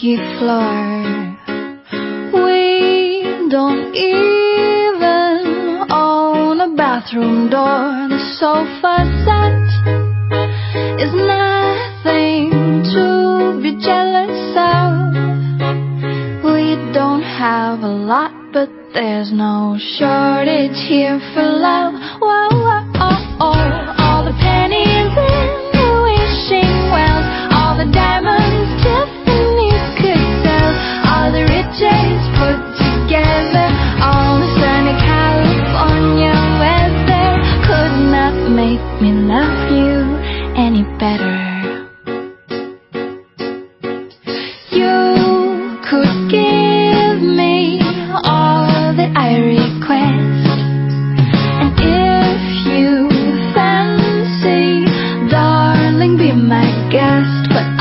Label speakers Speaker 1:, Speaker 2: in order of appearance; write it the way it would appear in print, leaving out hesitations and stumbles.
Speaker 1: silky floor. We don't even own a bathroom door. The sofa set is nothing to be jealous of. We don't have a lot, but there's no shortage here for love. Whoa, whoa, oh, oh. All the pennies in the wishing wells, all the diamonds Tiffany's could sell, all the riches put together, all the sunny California weather could not make me love you any better. You could give me all that I request, and if you fancy, darling, be my guest. But